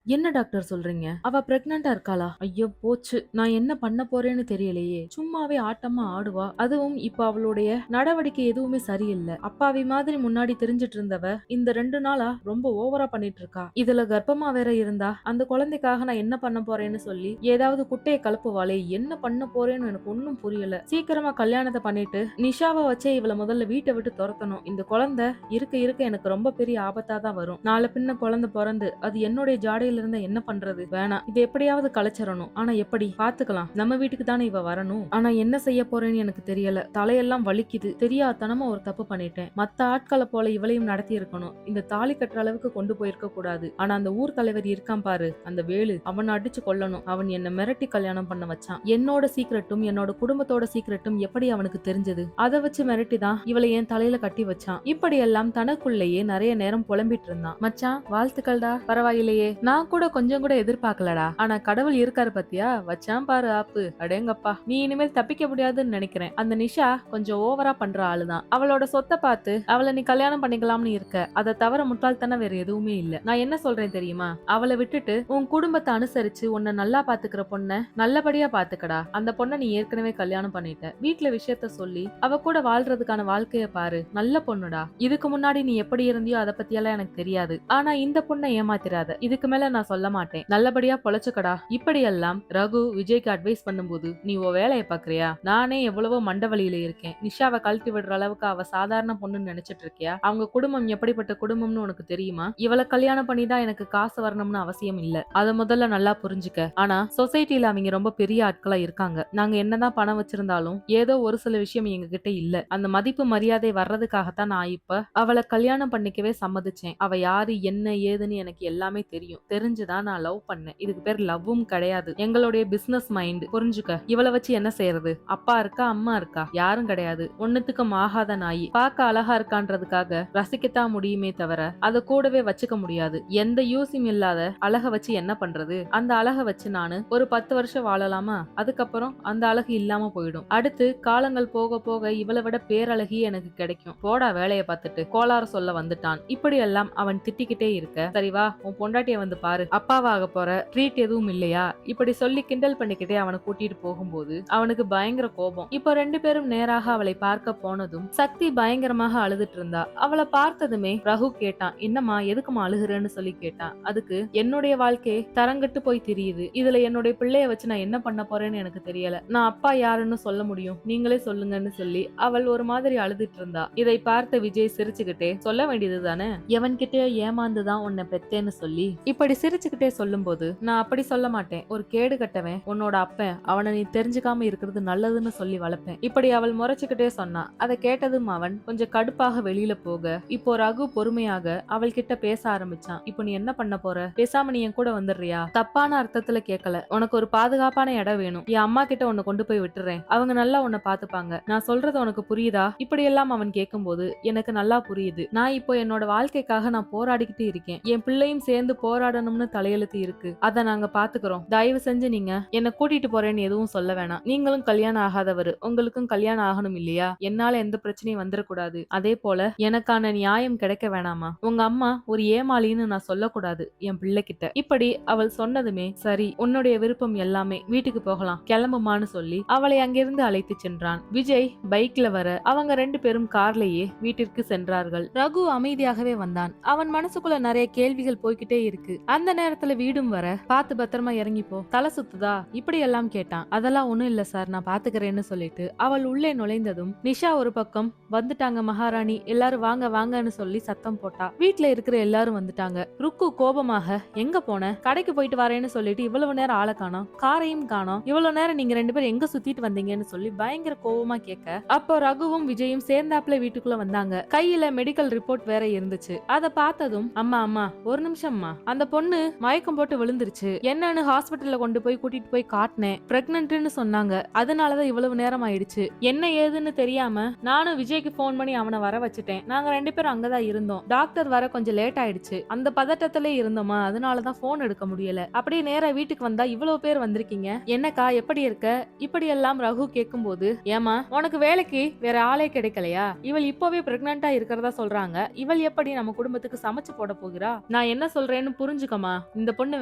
என்ன டாக்டர் சொல்றீங்க? அவ பிரெக்னன்ட்டா இருக்காளா? ஐயோ போச்சு. நான் என்ன பண்ண போறேன்னு தெரியலையே. சும்மாவே ஆட்டமா ஆடுவா. அதுவும் இப்ப அவளுடைய நடவடிக்கை எதுவுமே சரியில்ல. அப்பாவி மாதிரி முன்னாடி தெரிஞ்சிட்டு இருந்தவ இந்த 2 நாளா ரொம்ப ஓவரா பண்ணிட்டு இருக்கா. இதுல கர்ப்பமா வேற இருந்தா அந்த குழந்தைக்காக நான் என்ன பண்ண போறேன்னு சொல்லி ஏதாவது குட்டைய கலப்புவாளே. என்ன பண்ண போறேன்னு எனக்கு ஒண்ணும் புரியல. சீக்கிரமா கல்யாணத்தை பண்ணிட்டு நிஷாவை வச்சே இவள முதல்ல வீட்டை விட்டு துரத்தணும். இந்த குழந்தை இருக்க இருக்க எனக்கு ரொம்ப பெரிய ஆபத்தா தான் வரும். நாளை பின்ன குழந்தை பிறந்து அது என்னுடைய ஜாடையில இருந்தா என்ன பண்றது? வேணாம், இது எப்படியாவது கலைச்சிடணும். ஆனா எப்படி? பாத்துக்கலாம். நம்ம வீட்டுக்கு தானே இவ வரணும். ஆனா என்ன செய்ய போறேன்னு எனக்கு தெரியல. தலையெல்லாம் வலிக்குது. தெரியாதனமா ஒரு தப்பு பண்ணிட்டேன். மத்த ஆட்களை போல இவளையும் நடத்தி இருக்கணும். இந்த தாலி கட்டுற அளவுக்கு கொண்டு போயிருக்க கூடாது. ஆனா அந்த ஊர் தலைவர் இருக்கான் பாரு, அந்த வேலு, அவனை அடிச்சு கொல்லணும். அவன் என்ன மிரட்டி கல்யாணம் பண்ண வச்சான். என்னோட சீக்கிரட்டும் என்னோட குடும்பத்தோட சீக்கிரட்டும் எப்படி அவனுக்கு தெரிஞ்சது? அதை வச்சு மிரட்டி தான் இவளை என் தலையில கட்டி வச்சான். இப்படி எல்லாம் தனக்குள்ளேயே நிறைய நேரம் புலம்பிட்டு இருந்தான். மச்சான் வாழ்த்துக்கள்டா, பரவாயில்லையே. நான் கூட கொஞ்சம் கூட எதிர்பார்க்கலடா. ஆனா கடவுள் இருக்காரு பத்தியா, வச்சான் பாரு ஆப்பு. அடேங்கப்பா, நீ இனிமேல் தப்பிக்க முடியாதுன்னு நினைக்கிறேன். அந்த நிஷா கொஞ்சம் ஓவரா பண்ற ஆளுதான். அவளோட சொத்தை பார்த்து அவளை நீ கல்யாணம் பண்ணிக்கலாம்னு இருக்க. அதை தவிர முட்டாள்தானே வேற எதுவுமே இல்ல. நான் என்ன சொல்றேன் தெரியுமா? அவளை விட்டுட்டு உன் குடும்பத்தை அனுசரிச்சு உன்னை நல்லா பாத்துக்கிற பொண்ண நல்லபடியா பாத்துக்கடா. அந்த பொண்ணை நீ ஏற்கனவே கல்யாணம் பண்ணிட்ட. வீட்டுல விஷயத்த சொல்லி அவ கூட வாழ்றதுக்கான வாழ்க்கைய பாரு. நல்ல பொண்ணுடா. இதுக்கு முன்னாடி நீ எப்படி இருந்தியோ அதை பத்தியெல்லாம் எனக்கு தெரியாது. ஆனா இந்த பொண்ணை ஏமாத்திராத. இதுக்கு மேல நான் சொல்ல மாட்டேன். நல்லபடியா பொழைச்சுக்கடா. இப்படியெல்லாம் ரகு விஜய்க்கு அட்வைஸ் பண்ணும்போது, நீ உன் வேலையை பாக்குறியா? நானே எவ்வளவோ மண்டவழியில இருக்கேன். நிஷாவை கழட்டி விடுற அளவுக்கு அவ சாதாரண பொண்ணுன்னு நினைச்சிட்டு இருக்கியா? அவங்க குடும்பம் எப்படிப்பட்ட குடும்பம்னு உனக்கு தெரியுமா? இவளை கல்யாணம் பண்ணிதான் எனக்கு காசு வரணும்னு அவசியம் இல்ல. அத முதல்ல நல்லா புரிஞ்சுக்க. ஆனா சொசைட்டில அவங்க ரொம்ப பெரிய ஆட்களா இருக்காங்க. நாங்க என்னதான் பணம் வச்சிருந்தாலும் ஏதோ ஒரு சில விஷயம் எங்க கிட்ட இல்ல. அந்த மதிப்பு மரியாதை வர்றதுக்காகத்தான் நான் இப்ப அவளை கல்யாணம் பண்ணிக்கவே சம்மதிச்சேன். அவ யாரு என்ன ஏதுன்னு எனக்கு எல்லாமே தெரியும். தெரிஞ்சுதான் நான் லவ் பண்ணேன். இதுக்கு பேர் லவ்வும் கிடையாது. எங்களுடைய பிசினஸ் மைண்ட். புரிஞ்சுக்க. இவளை வச்சு என்ன செய்யறது? அப்பா இருக்கா, அம்மா இருக்கா? யாரும் கிடையாது. ஒண்ணுத்துக்கும் ஆகாத நாயி. பார்க்க அழகா இருக்கான்றதுக்காக ரசிக்கத்தான் முடியுமே தவிர அதை கூடவே வச்சுக்க முடியாது. எந்த யூஸும் இல்லாத அழக வச்சு என்ன பண்றது? அந்த அழக வச்சு நானு ஒரு 10 வருஷம் வாழலாமா? அதுக்கப்புறம் அந்த அழகு இல்லாம போயிடும். அடுத்து காலங்கள் போக போக இவளை விட பேரழகி எனக்கு கிடைக்கும். போடா வேலைய பார்த்துட்டு கோளாறு சொல்ல வந்துட்டான். இப்படி எல்லாம் அவன் திட்டிக்கிட்டே இருக்க, சரி வா உன் பொண்டாட்டிய வந்து பாரு, அப்பாவாக போற, ட்ரீட் எதுவும் இல்லையா? இப்படி சொல்லி கிண்டல் பண்ணிக்கிட்டே அவனை கூட்டிட்டு போகும்போது அவனுக்கு பயங்கர கோபம். இப்போ 2 பேரும் நேராக அவளை பார்க்க போனதும் சக்தி பயங்கரமாக அழுதுட்டு இருந்தா. அவளை பார்த்ததுமே ரகு கேட்டான், என்னம்மா எதுக்குமா அழுகுறேன்னு சொல்லி கேட்டான். அதுக்கு, என்னுடைய வாழ்க்கையை தரங்கட்டு போய் தெரியுது. இதுல என்னுடைய பிள்ளைய வச்சு நான் என்ன பண்ண போறேன்னு எனக்கு தெரியல. நான் அப்பா யாருன்னு சொல்ல முடியும், நீங்களே சொல்லுங்கன்னு சொல்லி அவள் ஒரு மாதிரி அழுதுட்டு இருந்தா. இதை பார்த்த விஜய் சிரிச்சுக்கிட்டே, சொல்ல வேண்டியது தானே, எவன்கிட்டயோ ஏமாந்துதான் உன்னை பெத்தேன்னு சொல்லி இப்படி சிரிச்சுக்கிட்டே சொல்லும் போது, நான் அப்படி சொல்ல மாட்டேன். ஒரு கேடு கட்டவன் உன்னோட அப்பன், அவனை நீ தெரிஞ்சுக்காம இருக்கிறது நல்லதுன்னு சொல்லி வளர்ப்பேன். இப்படி அவள் முறைச்சுக்கிட்டே சொன்னா. அதை கேட்டதும் அவன் கொஞ்சம் கடுப்பாக வெளியில போக, இப்போ ரகு பொறுமையாக அவள் கிட்ட பேச ஆரம்பிச்சான். இப்போ நீ என்ன பண்ண போற? பேசாம நீ என் கூட வந்துடுறியா? தப்பான அர்த்தத்துல கேட்கல. உனக்கு ஒரு பாதுகாப்பான இடம் வேணும். என் அம்மா கிட்ட உன்னை கொண்டு போய் விட்டுறேன். அவங்க நல்லா உன்னை பாத்துப்பாங்க. நான் சொல்றது உனக்கு புரியுதா? இப்படி எல்லாம் அவன் கேட்கும்போது எனக்கு நல்லா புரியுது. நான் இப்போ என்னோட வாழ்க்கைக்காக நான் போராடிக்கிட்டு இருக்கேன். என் பிள்ளையும் சேர்ந்து போராடணும்னு தலையெழுத்து இருக்கு. அதை நாங்க பாத்துக்கிறோம். தயவு செஞ்சு நீங்க என்ன கூட்டிட்டு போறேன்னு எதுவும் சொல்ல வேணாம். நீங்களும் கல்யாணம் ஆகாதவரு, உங்களுக்கும் கல்யாணம் ஆகணும் இல்லையா? என்னால எந்த பிரச்சனையும் வந்துடக்கூடாது. அதே போல எனக்கான நியாயம் கிடைக்க வேணாமா? உங்க அம்மா ஒரு ஏமாளின்னு நான் சொல்லக்கூடாது என் பிள்ளை கிட்ட. இப்படி அவள் சொன்னதுமே, சரி உன்னுடைய விருப்பம் எல்லாமே, வீட்டுக்கு போகலாம், கிளம்புமான்னு சொல்லி அவளை அங்கிருந்து அழைத்து சென்றான். விஜய் பைக்ல வர அவங்க 2 பேரும் கார்லயே வீட்டிற்கு சென்றார்கள். ரகு அமைதியாகவே வந்தான். அவன் மனசுக்குள்ள நிறைய கேள்விகள் போய்கிட்டே இருக்கு. அந்த நேரத்துல வீடும் வர, பார்த்து பத்திரமா இறங்கிப்போ, தலை சுத்துதா, இப்படி எல்லாம் கேட்டான். அதெல்லாம் ஒண்ணும் இல்ல சார், நான் பாத்துக்கிறேன்னு சொல்லிட்டு அவள் உள்ளே நுழைந்ததும் நிஷா ஒரு பக்கம், வந்துட்டாங்க மகாராணி, எல்லாரும் வாங்க வாங்கன்னு சொல்லி சத்தம் போட்டா. வீட்ல இருக்கிற எல்லாரும் வந்துட்டாங்க. ருக்கு கோபமாக, எங்க போன? கடைக்கு போயிட்டு வரேன்னு சொல்லிட்டு இவ்வளவு நேரம் ஆளை காணோம், காரையும் காணோம், இவ்வளவு நேரம் நீங்க 2 பேரும் எங்க சுத்திட்டு வந்தீங்கன்னு சொல்லி பயங்கர கோபமா கேட்க, அப்போ ரகுவும் விஜயும் சேர்ந்தாப்புல வீட்டுக்குள்ள வந்தாங்க. கையில மெடிக்கல் ரிப்போர்ட் வேற இருந்துச்சு. அத பார்த்ததும், அம்மா அம்மா ஒரு நிமிஷம்மா, அந்த பொண்ணு மயக்கம் போட்டு விழுந்துருச்சு, என்னன்னு ஹாஸ்பிட்டல்ல கொண்டு போய் கூட்டிட்டு போய் காட்டினேன், பிரெக்னன்ட்னு சொன்னாங்க, அதனாலதான் இவ்வளவு நேரம் ஆயிடுச்சு, என்ன ஏதுன்னு தெரியாம நானும் விஜய்க்கு போன் பண்ணி அவனை வர வச்சுட்டேன். நாங்க 2 பேரும் அங்கதான் இருந்தோம். டாக்டர் வர கொஞ்சம் லேட் ஆயிடுச்சு. அந்த பதட்டத்திலே இருந்தோமா, அதனாலதான் போன் எடுக்க முடியல. அப்படியே நேரா வீட்டுக்கு வந்தா இவ்வளவு பேர் வந்திருக்கீங்க. என்னக்கா எப்படி இருக்க? இப்படி எல்லாம் ரகு கேட்கும்போது, ஏமா உனக்கு வேலைக்கு வேற ஆளே கிடைக்கலையா? இவள் இப்பவே பிரெக்னன்ட்டா இருக்கிறதா சொல்றாங்க. இவள் எப்படி நம்ம குடும்பத்துக்கு சமைச்சு போட போகிறா? நான் என்ன சொல்றேன்னு புரிஞ்சுக்க ஒத்துக்கமா, இந்த பொண்ணு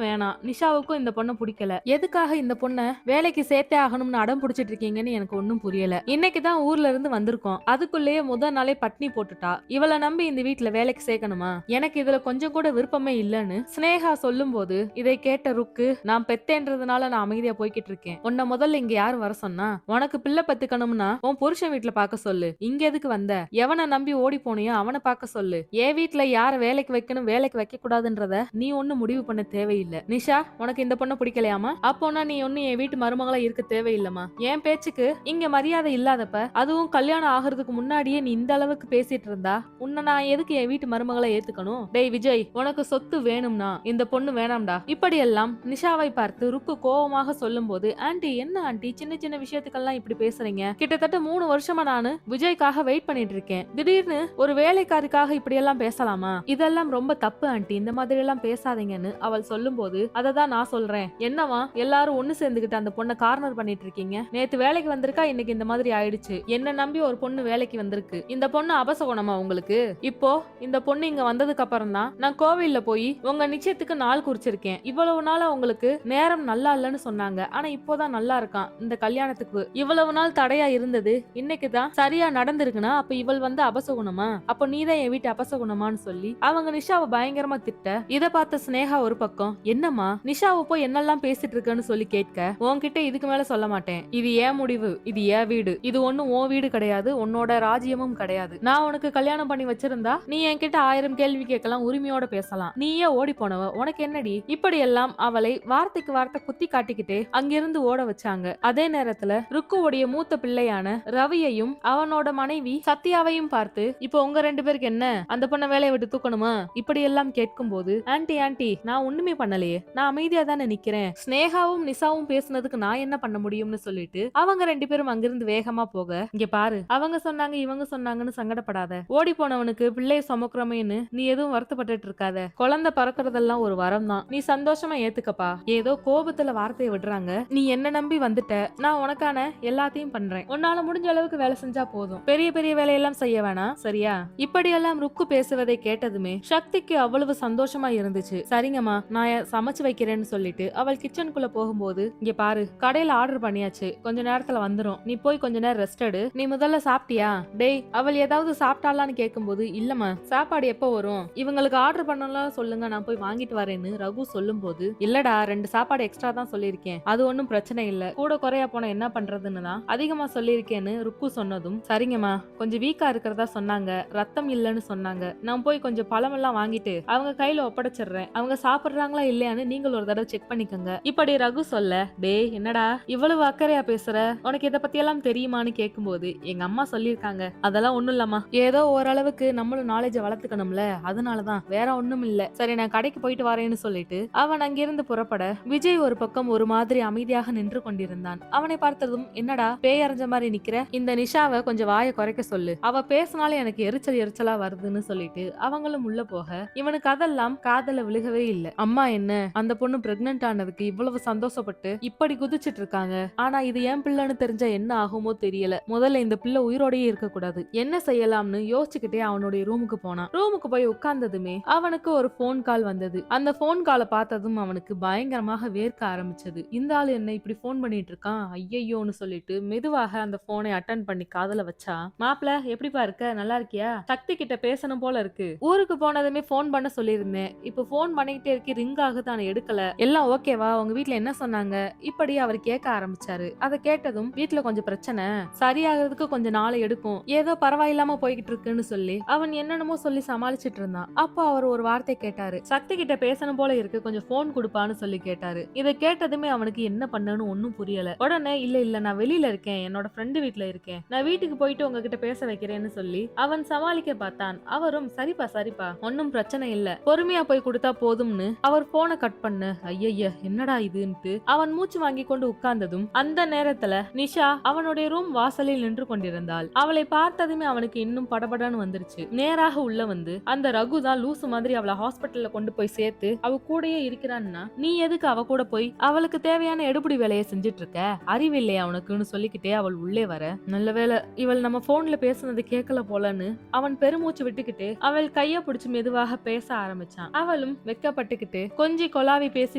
வேணாம், நிஷாவுக்கும் இந்த பொண்ணை பிடிக்கல, எதுக்காக இந்த பொண்ணை வேலைக்கு சேர்த்தே ஆகணும்னு அடம் பிடிச்சிட்டு இருக்கீங்கன்னு எனக்கு ஒன்னும் புரியல. இன்னைக்குதான் ஊர்ல இருந்து வந்திருக்கோம், அதுக்குள்ளேயே முதல் நாளே பட்னி போட்டுட்டா. இவளை நம்பி இந்த வீட்டுல வேலைக்கு சேர்க்கணுமா? எனக்கு இதுல கொஞ்சம் கூட விருப்பமே இல்லன்னு ஸ்னேகா சொல்லும் போது இதை கேட்ட ருக்கு, நான் பெத்தேன்றதுனால நான் அமைதியா போய்கிட்டு இருக்கேன். உன்னை முதல்ல இங்க யாரு வர சொன்னா? உனக்கு பிள்ளை பத்துக்கணும்னா உன் புருஷன் வீட்டுல பாக்க சொல்லு. இங்க எதுக்கு வந்த? எவனை நம்பி ஓடி போனியோ அவனை பாக்க சொல்லு. என் வீட்டுல யார வேலைக்கு வைக்கணும் வேலைக்கு வைக்க கூடாதுன்றத நீ ஒண்ணு முடிவு பண்ண தேவையில்லை. நிஷா, உனக்கு இந்த பொண்ணை பிடிக்கலையாமா? அப்போனா நீ ஒண்ணு என் வீட்டு மருமகளா இருக்க தேவையில்லமா. என் பேச்சுக்கு இங்க மரியாதை இல்லாதப்ப, அதுவும் கல்யாணம் ஆகிறதுக்கு முன்னாடியே நீ இந்த அளவுக்கு பேசிட்டு இருந்தா உன்னை நான் எதுக்கு என் வீட்டு மருமகளை ஏத்துக்கணும்? டேய் விஜய், உனக்கு சொத்து வேணும்னா இந்த பொண்ணு வேணாம்டா. இப்படியெல்லாம் நிஷாவை பார்த்து ருக்கு கோபமாக சொல்லும் போது, ஆண்டி என்ன ஆண்டி சின்ன சின்ன விஷயத்துக்கெல்லாம் இப்படி பேசுறீங்க? கிட்டத்தட்ட 3 வருஷமா நானு விஜய்க்காக வெயிட் பண்ணிட்டு இருக்கேன். திடீர்னு ஒரு வேலைக்காரிக்காக இப்படி எல்லாம் பேசலாமா? இதெல்லாம் ரொம்ப தப்பு ஆண்டி, இந்த மாதிரி எல்லாம் பேசாதீங்கன்னு அவள் சொல்லும் போது, அததான் நான் சொல்றேன். என்னவா எல்லாரும் ஒண்ணு சேர்ந்துகிட்டு அந்த பொண்ணை கார்னர் பண்ணிட்டு இருக்கீங்க? நேத்து வேலைக்கு வந்திருக்கா, இன்னைக்கு இந்த மாதிரி ஆயிடுச்சு. என்ன நம்பி ஒரு பொண்ணு வேலைக்கு வந்திருக்கு. இந்த பொண்ணு அபசகுணமா உங்களுக்கு? இப்போ இந்த பொண்ணு இங்க வந்ததுக்கு அப்புறம் தான் நான் கோவில்ல போய் உங்க நிச்சயத்துக்கு நாள் குறிச்சிருக்கேன். இவ்வளவு நாளா உங்களுக்கு நேரம் நல்லா இல்லன்னு சொன்னாங்க, ஆனா இப்போதான் நல்லா இருக்கான். இந்த கல்யாணத்துக்கு இவ்வளவு நாள் தடையா இருந்தது இன்னைக்குதான் சரியா நடந்திருக்குன்னா அப்ப இவள் வந்து அபசகுணமா? அப்ப நீதான் என் வீட்டு அபசகுணமான்னு சொல்லி அவங்க நிஷாவை பயங்கரமா திட்ட, இத பார்த்த ஸ்னேகா ஒரு பக்கம், என்னம்மா நிஷாவை போய் என்னெல்லாம் பேசிட்டு இருக்கன்னு சொல்லி கேட்க, உன்கிட்ட இதுக்கு மேல சொல்ல மாட்டேன். இது ஏன் முடிவு, இது ஏன் வீடு, இது ஒண்ணும் உன் வீடு கிடையாது, உன்னோட ராஜ்யமும் கிடையாது. நான் உனக்கு கல்யாணம் பண்ணி வச்சிருந்தா நீ என்கிட்ட 1000 கேள்வி கேட்கலாம், உரிமையோட பேசலாம். நீயே ஓடி போனவ, உனக்கு என்னடி? இப்படி எல்லாம் அவளை வார்த்தைக்கு வார்த்தை குத்தி காட்டிக்கிட்டே அங்கிருந்து ஓட வச்சாங்க. அதே நேரத்துல ருக்குவுடைய மூத்த பிள்ளையான ரவியையும் அவனோட மனைவி சத்யாவையும் பார்த்து, இப்போ உங்க 2 பேருக்கு என்ன, அந்த பொண்ண வேலையை விட்டு தூக்கணுமா? இப்படி எல்லாம் கேட்கும் போது, ஆன்டி ஆன்டி நான் ஒண்ணுமே பண்ணலையே, நான் அமைதியா தானே நிக்கிறேன். ஸ்னேகாவும் நிசாவும் பேசுனதுக்கு நான் என்ன பண்ண முடியும்னு சொல்லிட்டு அவங்க 2 பேரும் அங்கிருந்து வேகமா போக, இங்க பாரு, அவங்க சொன்னாங்க இவங்க சொன்னாங்கன்னு சங்கடப்படாத. ஓடி போனவனுக்கு பிள்ளைய சுமக்கிறமேன்னு நீ எதுவும் வருத்தப்பட்டு இருக்காத. குழந்தை பறக்கிறதெல்லாம் ஒரு வரம் தான், நீ சந்தோஷமா ஏத்துக்கப்பா. ஏதோ கோபத்துல வார்த்தையை விடுறாங்க, நீ என்ன நம்பி வந்துட்ட, நான் உனக்கான எல்லாத்தையும் பண்றேன். உன்னால முடிஞ்ச அளவுக்கு வேலை செஞ்சா போதும், பெரிய பெரிய வேலையெல்லாம் செய்ய வேணாம், சரியா? இப்படியெல்லாம் ருக்கு பேசுவதை கேட்டதுமே சக்திக்கு அவ்வளவு சந்தோஷமா இருந்துச்சு. சரிங்கம்மா, நான் சமைச்சு வைக்கிறேன்னு சொல்லிட்டு அவள் கிச்சனுக்குள்ள போகும்போது, இங்க பாரு, கடையில ஆர்டர் பண்ணியாச்சு, கொஞ்ச நேரத்துல வந்துரும், நீ போய் கொஞ்ச நேரம் ரெஸ்ட் எடு. நீ முதல்ல சாப்பிட்டியா? டேய், அவள் ஏதாவது சாப்பிட்டாலான்னு கேட்கும்போது, இல்லம்மா, சாப்பாடு எப்போ வரும், இவங்களுக்கு ஆர்டர் பண்ணலாம் சொல்லுங்க, நான் போய் வாங்கிட்டு வரேன்னு ரகு சொல்லும் போது, இல்லடா 2 சாப்பாடு எக்ஸ்ட்ரா தான் சொல்லியிருக்கேன், அது ஒன்னும் பிரச்சனை இல்ல, கூட குறையா போன என்ன பண்றதுன்னு தான் அதிகமா சொல்லியிருக்கேன்னு ருக்கு சொன்னதும், சரிங்கம்மா, கொஞ்சம் வீக்கா இருக்கிறதா சொன்னாங்க, ரத்தம் இல்லன்னு சொன்னாங்க, நான் போய் கொஞ்சம் பழமெல்லாம் வாங்கிட்டு அவங்க கையில ஒப்படைச்சிடுறேன், அவங்க சாப்பிடுறாங்களா இல்லையான்னு நீங்கள் ஒரு தடவை செக் பண்ணிக்கோங்க. இப்படி ரகு சொல்ல, டேய் என்னடா இவ்வளவு அக்கறையா பேசுற, உனக்கு இதை பத்தி எல்லாம் தெரியுமான்னு கேட்கும்போது, எங்க அம்மா சொல்லியிருக்காங்க, அதெல்லாம் ஒண்ணும் இல்லம்மா, ஏதோ ஓரளவுக்கு நம்மளும் நாலேஜ் வளர்த்துக்கணும்ல, அதனாலதான், வேற ஒண்ணும் இல்ல. சரி நான் கடைக்கு போயிட்டு வரேன்னு சொல்லிட்டு அவன் அங்கிருந்து புறப்பட, விஜய் ஒரு பக்கம் ஒரு மாதிரி அமைதியாக நின்று கொண்டிருந்தான். அவனை பார்த்ததும், என்னடா பேய் அரைஞ்ச மாதிரி நிக்கிற, இந்த நிஷாவை கொஞ்சம் வாயை குறைக்க சொல்லு, அவ பேசினாலே எனக்கு எரிச்சலா வருதுன்னு சொல்லிட்டு அவங்களும் உள்ள போக, இவனுக்கு அதெல்லாம் காதல விழுகவே இல்ல. அம்மா என்ன, அந்த பொண்ணு பிரெக்னன்ட் ஆனதுக்கு இவ்வளவு சந்தோஷப்பட்டு இப்படி குதிச்சிட்டு இருக்காங்க, ஆனா இது என் பிள்ளைன்னு தெரிஞ்சா என்ன ஆகுமோ தெரியல, முதல்ல இந்த பிள்ளை உயிரோடயே இருக்க கூடாது, என்ன செய்யலாம்னு யோசிச்சுக்கிட்டே அவனுடைய ரூமுக்கு போனான். ரூமுக்கு போய் உட்கார்ந்ததுமே அவனுக்கு ஒரு போன் கால் வந்தது. அந்த போன் காலை பார்த்ததும் அவனுக்கு பயங்கரமாக வேர்க்க ஆரம்பிச்சது. இந்த ஆளு என்ன இப்படி போன் பண்ணிட்டு இருக்கான், ஐயையோன்னு சொல்லிட்டு மெதுவாக அந்த போனை அட்டன் பண்ணி காதல வச்சா, மாப்பிள எப்படிப்பா இருக்க, நல்லா இருக்கியா, சக்தி கிட்ட பேசணும் போல இருக்கு, ஊருக்கு போனதுமே போன் பண்ண சொல்லியிருந்தேன், இப்ப போன் பண்ணிக்கிட்டே இருக்கு, ரிங் ஆகுது, நான் எடுக்கல, எல்லாம் ஓகேவா, உங்க வீட்ல என்ன சொன்னாங்க, இப்படி அவர் கேட்க ஆரம்பிச்சாரு. அதை கேட்டதும், வீட்ல கொஞ்சம் பிரச்சனை, சரியாகிறதுக்கு கொஞ்சம் நாளை எடுக்கும், ஏதோ பரவாயில்லாம போய்கிட்டு இருக்குன்னு சொல்லி அவன் என்னென்னமோ சொல்லி சமாளிச்சிட்டு இருந்தான். அப்போ அவர் ஒரு வார்த்தை கேட்டாரு, சக்தி கிட்ட பேசணும் போல இருக்கு, கொஞ்சம் போன் கொடுப்பான்னு சொல்லி கேட்டாரு. இதை கேட்டதுமே அவனுக்கு என்ன பண்ணனு ஒன்னும் புரியல. உடனே, இல்ல இல்ல நான் வெளியில இருக்கேன், என்னோட ஃப்ரெண்டு வீட்ல இருக்கேன், நான் வீட்டுக்கு போயிட்டு உங்ககிட்ட பேச வைக்கிறேன்னு சொல்லி அவன் சமாளிக்க பார்த்தான். அவரும், சரிப்பா சரிப்பா, ஒன்னும் பிரச்சனை இல்ல, பொறுமையா போய் கொடுத்தா போதும்னு அவர் போனை கட் பண்ண, ஐயய்ய என்னடா இதுன்ட்டு அவன் மூச்சு வாங்கி கொண்டு உட்கார்ந்ததும், அந்த நேரத்துல நிஷா அவனுடைய ரூம் வாசலில் நின்று கொண்டிருந்தாள். அவளை பார்த்ததுமே அவனுக்கு இன்னும் படபடன்னு வந்துருச்சு. நேராக உள்ள வந்து, அந்த ரகு தான் லூசு மாதிரி அவளை ஹாஸ்பிட்டல்ல கொண்டு போய் சேர்த்து அவ கூடயே இருக்கிறான்னா, நீ எதுக்கு அவ கூட போய் அவளுக்கு தேவையான எடுபடி வேலையை செஞ்சுட்டு இருக்க, அறிவில்லையா அவனுக்குன்னு சொல்லிக்கிட்டே அவள் உள்ளே வர, நல்ல வேளை இவள் நம்ம போன்ல பேசுனது கேட்கல போலன்னு அவன் பெருமூச்சு விட்டுக்கிட்டு அவள் கைய பிடிச்சு மெதுவாக பேச ஆரம்பிச்சான். அவளும் வெக்க வெக்கப்பட்டுக்கிட்டு கொஞ்சி கொலாவி பேசி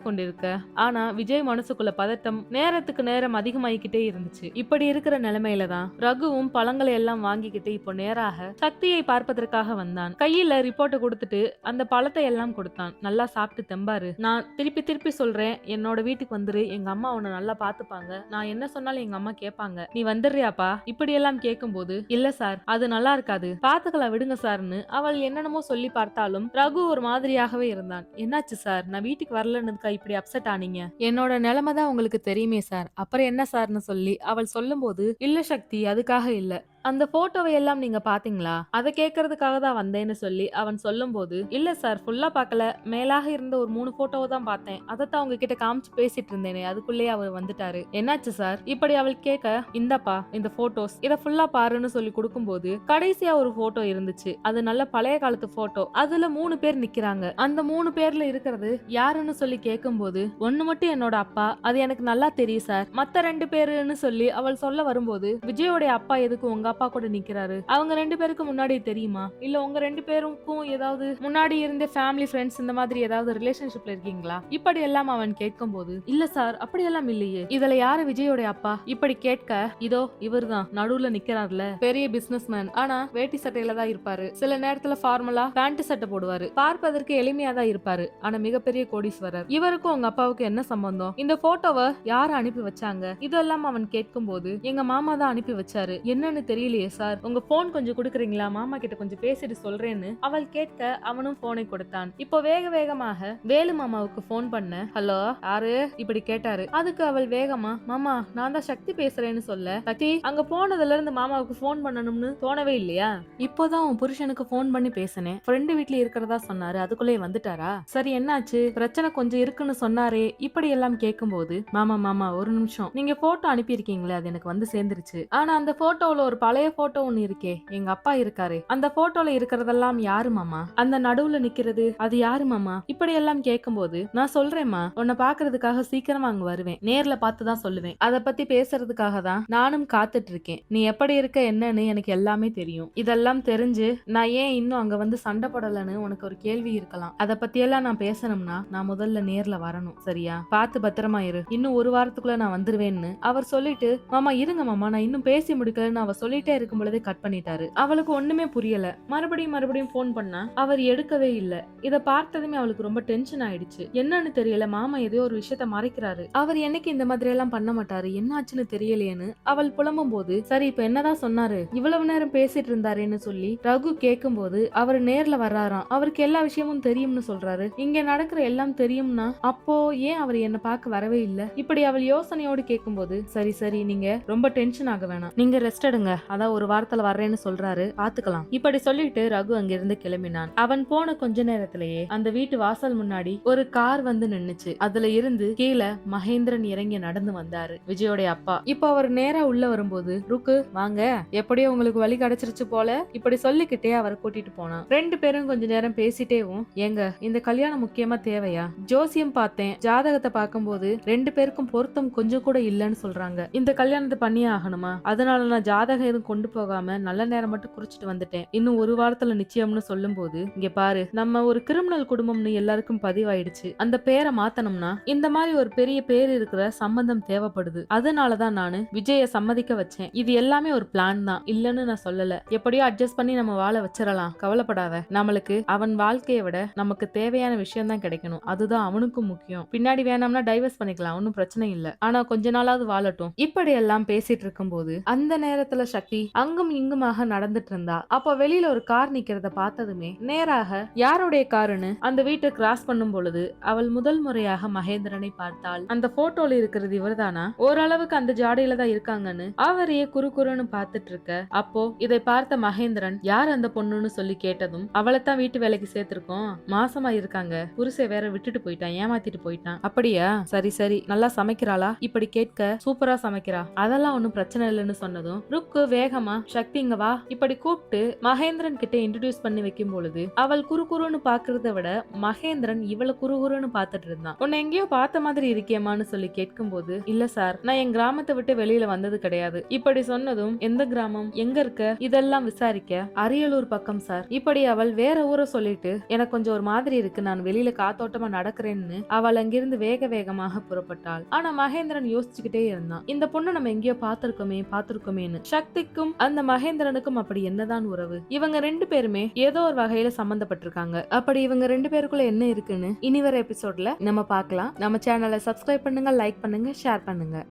கொண்டிருக்க. ஆனா விஜய் மனசுக்குள்ள பதட்டம் நேரத்துக்கு நேரம் அதிகமாயிக்கிட்டே இருந்துச்சு. இப்படி இருக்கிற நிலைமையில தான் ரகுவும் பழங்களை எல்லாம் வாங்கிக்கிட்டு இப்போ நேராக சக்தியை பார்ப்பதற்காக வந்தான். கையில ரிப்போர்ட்டை கொடுத்துட்டு அந்த பழத்தை எல்லாம் கொடுத்தான். நல்லா சாப்பிட்டு தெம்பாரு. நான் திருப்பி திருப்பி சொல்றேன், என்னோட வீட்டுக்கு வந்துரு, எங்க அம்மா உன்னை நல்லா பாத்துப்பாங்க, நான் என்ன சொன்னாலும் எங்க அம்மா கேட்பாங்க, நீ வந்துடுறியாப்பா? இப்படி எல்லாம் கேட்கும்போது இல்ல சார் அது நல்லா இருக்காது, பாத்துக்கலாம் விடுங்க சார்னு அவள் என்னென்னமோ சொல்லி பார்த்தாலும் ரகு ஒரு மாதிரியாகவே இருந்தான். என்னாச்சு சார், நான் வீட்டுக்கு வரலன்னுக்கா இப்படி அப்செட் ஆனீங்க? என்னோட நிலைமை தான் உங்களுக்கு தெரியுமே சார், அப்புறம் என்ன சார்னு சொல்லி அவள் சொல்லும் போது இல்ல சக்தி அதுக்காக இல்ல, அந்த போட்டோவை எல்லாம் நீங்க பாத்தீங்களா, அதை கேட்கறதுக்காக தான் வந்தேன்னு சொல்லி அவன் சொல்லும் போது இல்ல சார் ஃபுல்லா பார்க்கல, மேலாக இருந்த ஒரு 3 போட்டோவை தான் பார்த்தேன், அதைத்தான் உங்ககிட்ட காமிச்சு பேசிட்டு இருந்தேனே, அதுக்குள்ளேயே அவர் வந்துட்டாரு, என்னாச்சு சார்? இப்படி அவள் கேட்க இந்தப்பா இந்த போட்டோஸ், இத ஃபுல்லா பாருன்னு சொல்லி கொடுக்கும்போது கடைசியா ஒரு போட்டோ இருந்துச்சு. அது நல்ல பழைய காலத்து போட்டோ. அதுல 3 பேர் நிக்கிறாங்க. அந்த 3 பேர்ல இருக்கிறது யாருன்னு சொல்லி கேட்கும்போது ஒண்ணு மட்டும் என்னோட அப்பா, அது எனக்கு நல்லா தெரியும் சார், மத்த 2 பேருன்னு சொல்லி அவள் சொல்ல வரும்போது விஜயோட அப்பா எதுக்கு உங்க அப்பா கூட நிக்கிறாரு, அவங்க 2 பேருக்கு முன்னாடி தெரியுமா, இல்ல உங்க 2 பேருக்கும் ஏதாவது முன்னாடி இருந்த ஃபேமிலி ஃப்ரெண்ட்ஸ் இந்த மாதிரி ஏதாவது ரிலேஷன்ஷிப்ல இருக்கீங்களா? இப்படி எல்லாம் அவன் கேட்கும்போது இல்ல சார் அப்படி எல்லாம் இல்லையே, இதுல யாரு விஜயோட அப்பா? இப்படி கேட்க இதோ இவர்தான் நடுவுல நிக்கிறார்ல, பெரிய பிசினஸ் மேன், ஆனா வேட்டி சட்டையில தான் இருப்பாரு, சில நேரத்துல ஃபார்மலா பேண்ட் சட்டை போடுவாரு, பார்ப்பதற்கு எளிமையா தான் இருப்பாரு, ஆனா மிகப்பெரிய கோடீஸ்வரர். இவருக்கும் உங்க அப்பாவுக்கு என்ன சம்பந்தம்? இந்த போட்டோவை யாரு அனுப்பி வச்சாங்க? இதெல்லாம் அவன் கேட்கும்போது எங்க மாமா தான் அனுப்பி வச்சாரு. என்னன்னு தெரியலையே சார், உங்க போன் கொஞ்சம் குடுக்குறீங்களா, மாமா கிட்ட கொஞ்சம் பேசிட்டு சொல்றேன்னு அவள் கேட்க அவனும் போனை கொடுத்தான். இப்போ வேக வேகமாக வேலு மாமாவுக்கு போன் பண்ண ஹலோ யாரு இப்படி கேட்டாரு. அதுக்கு அவள் வேகமா மாமா நான் தான் சக்தி பேசுறேன்னு சொல்ல, சக்தி அங்க போனதுல இருந்து மாமாவுக்கு போன் பண்ணணும்னு தோணவே இல்லையா? இப்போதான் உன் புருஷனுக்கு போன் பண்ணி பேசினேன், ஃப்ரெண்டு வீட்ல இருக்கிறதா சொன்னாரு, அதுக்குள்ளே வந்துட்டாரா? சரி என்னாச்சு, பிரச்சனை கொஞ்சம் இருக்குன்னு சொன்னாரே. இப்படி எல்லாம் கேட்கும்போது மாமா மாமா ஒரு நிமிஷம், நீங்க போட்டோ அனுப்பி இருக்கீங்களே அது எனக்கு வந்து சேர்ந்துருச்சு, ஆனா அந்த போட்டோல ஒரு பழைய போட்டோ ஒண்ணு இருக்கே, எங்க அப்பா இருக்காரு, அந்த போட்டோல இருக்கிறதெல்லாம் யாரு மாமா? அந்த நடுவுல நிக்கிறது அது யாரு மாமா? இப்படி எல்லாம் கேட்கும்போது நான் சொல்றேம்மா, உன்னை பாக்குறதுக்காக சீக்கிரமா அங்க வருவேன், நேர்ல பார்த்துதான் சொல்லுவேன், அத பத்தி பேசுறதுக்காக தான் நானும் காத்துட்டு இருக்கேன், நீ எப்படி இருக்க என்னன்னு எனக்கு எல்லாமே தெரியும், இதெல்லாம் தெரிஞ்சு நான் ஏன் இன்னும் அங்க வந்து சண்டை போடலன்னு உனக்கு ஒரு கேள்வி இருக்கலாம், அத பத்தி எல்லாம் நான் பேசணும்னா நான் முதல்ல நேர்ல வரணும், சரியா? பார்த்து பத்திரமா இரு, இன்னும் ஒரு வாரத்துக்குள்ள நான் வந்துருவேன்னு அவர் சொல்லிட்டு மாமா இருங்க மாமா நான் இன்னும் பேசி முடிக்கலன்னு அவ சொல்லிட்டே இருக்கும் பொழுதே கட் பண்ணிட்டாரு. அவளுக்கு ஒண்ணுமே புரியல. மறுபடியும் போன் பண்ணா அவர் எடுக்கவே இல்ல. இத பார்த்ததுமே அவளுக்கு ரொம்ப டென்ஷன் ஆயிடுச்சு. என்னன்னு தெரியல, மாமா ஏதோ ஒரு விஷயத்த மறைக்கிறாரு, அவர் என்னைக்கு இந்த மாதிரி எல்லாம் பண்ண மாட்டாரு, என்ன ஆச்சுன்னு தெரியலையேன்னு அவள் புலம்பும் போது சரி இப்ப என்னதான் சொன்னாரு, இவ்வளவு நேரம் பேசிட்டு இருந்தாருன்னு சொல்லி ரகு கேட்கும் போது அவர் நேர்ல வர்றாராம், அவருக்கு எல்லா விஷயமும் தெரியும்னு சொல்றாரு, இங்க நடக்கிற எல்லாம் தெரியும்னா அப்போ ஏன் அவர் என்ன பார்க்க வரவே இல்ல? இப்படி அவள் யோசனையோடு கேட்கும்போது சரி சரி நீங்க ரொம்ப டென்ஷன் ஆக வேணாம், நீங்க ரெஸ்ட் எடுங்க, அதான் ஒரு வாரத்துல வர்றேன்னு சொல்றாரு, பாத்துக்கலாம். இப்படி சொல்லிட்டு ரகு அங்கிருந்து கிளம்பினான். அவன் போன கொஞ்ச நேரத்திலேயே அந்த வீட்டு வாசல் முன்னாடி ஒரு கார் வந்து நின்னுச்சு. அதுல இருந்து கீழே மகேந்திரன் இறங்கி நடந்து வந்தாரு, விஜயோட அப்பா. இப்போ அவர் நேரா உள்ள வரும்போது ருக்கு வாங்க, எப்படியோ உங்களுக்கு வழி கிடைச்சிருச்சு போல, இப்படி சொல்லிக்கிட்டே அவரை கூட்டிட்டு போனான். 2 பேரும் கொஞ்ச நேரம் பேசிட்டேவும் ஏங்க இந்த கல்யாணம் முக்கியமா தேவையா? ஜோசியம் பார்த்தேன், ஜாதகத்தை பார்க்கும்போது 2 பேருக்கும் பொருத்தம் கொஞ்சம் கூட இல்லன்னு சொல்றாங்க, இந்த கல்யாணத்தை பண்ணியே ஆகணுமா? அதனால நான் ஜாதகம் எதுவும் கொண்டு போகாம நல்ல நேரம் மட்டும் குறிச்சிட்டு வந்துட்டேன், இன்னும் ஒரு வாரத்துல நிச்சயம்னு சொல்லும் போது இங்க பாரு நம்ம ஒரு கிரிமினல் குடும்பம்னு எல்லாருக்கும் பதிவாயிடுச்சு, அந்த பேரை மாத்தணும்னா இந்த மாதிரி ஒரு பெரிய பேர் இருக்கிற சம்பந்தம் தேவைப்படுது, அதனாலதான் நானு விஜய சம்மதிக்க வச்சேன், இது எல்லாமே ஒரு பிளான் தான், இல்லன்னு நான் சொல்லல, எப்படியோ அட்ஜஸ்ட் பண்ணி நம்ம வாழ வச்சிடலாம், கவலைப்படாத, நம்மளுக்கு அவன் வாழ்க்கையை விட நமக்கு தேவையான விஷயம் தான் கிடைக்கணும், அதுதான் அவனுக்கும் முக்கியம், பின்னாடி வேணாம்னா டைவர்ஸ் பண்ணிக்கலாம், ஒன்னும் பிரச்சனை இல்ல, ஆனா கொஞ்ச நாளாவது வாழட்டும். இப்படி எல்லாம் பேசிட்டு இருக்கும் போது அந்த நேரத்துல சக்தி அங்கும் இங்குமாக நடந்துட்டு இருந்தா. அப்ப வெளியில ஒரு கார் நிக்கிறத பார்த்ததுமே நேராக யாருடைய காருன்னு அந்த வீட்டை கிராஸ் பண்ணும் பொழுது அவள் முதல் முறையாக மகேந்திரனை பார்த்தாள். அந்த போட்டோல இருக்கிறது இவர்தானா? ஓரளவுக்கு அந்த ஜாடையில தான் இருக்காங்கன்னு அவரையே குறுகுறுன்னு பார்த்துட்டு இருக்க. அப்போ இதை பார்த்த மகேந்திரன் யார் அந்த பொண்ணுன்னு சொல்லி கேட்டதும் அவளைத்தான் வீட்டு வேலைக்கு சேர்த்திருக்கோம், மாசமா இருக்காங்க, புருஷை வேற விட்டுட்டு போயிட்டான், ஏமாத்திட்டு போயிட்டான். அப்படியா? சரி சரி நல்லா சமைக்கிறாளா? இப்படி கேட்க சூப்பரா சமைக்கிறா, அதெல்லாம் ஒண்ணும் பிரச்சனை இல்லைன்னு சொன்னதும் ருக்கு வேகமா சக்தி இங்க வா இப்படி கூப்பிட்டு மகேந்திரன் கிட்ட இன்ட்ரோடியூஸ் பண்ணி வைக்கும் பொழுது அவள் குறுகுறுன்னு பாக்குறத விட மகேந்திரன் இவளை குறுகுறுன்னு பாத்துட்டு இருந்தான். உன்னை எங்கேயோ பார்த்த மாதிரி இருக்கேமான்னு சொல்லி கேட்கும் போது, இல்ல சார், நான் என் கிராமத்தை விட்டு வெளியில வந்தது கிடையாது. இப்படி சொன்னதும், எந்த கிராமம், எங்க இருக்க, இதெல்லாம் விசாரிக்க அரியலூர் பக்கம் சார். இப்படி அவள் வேற ஊரை சொல்லிட்டு எனக்கு கொஞ்சம் ஒரு மாதிரி இருக்கு, நான் வெளியில காத்தோட்டமா நடக்கிறேன்னு அவள் அங்கிருந்து வேக வேகமாக புறப்பட்டாள். ஆனா மகேந்திரன் யோசிச்சுக்கிட்டே இருந்தான், இந்த பொண்ணு நம்ம எங்கேயோ பாத்திருக்கோமேன்னு. சக்திக்கும் அந்த மகேந்திரனுக்கும் அப்படி என்னதான் உறவு? இவங்க ரெண்டு பேருமே ஏதோ ஒரு வகையில சம்பந்தப்பட்டிருக்காங்க. அப்படி இவங்க ரெண்டு பேருக்குள்ள என்ன இருக்குன்னு இனி வர எபிசோட்ல நம்ம பார்க்கலாம். நம்ம சேனலை சப்ஸ்கிரைப் பண்ணுங்க, லைக் பண்ணுங்க, ஷேர் பண்ணுங்க.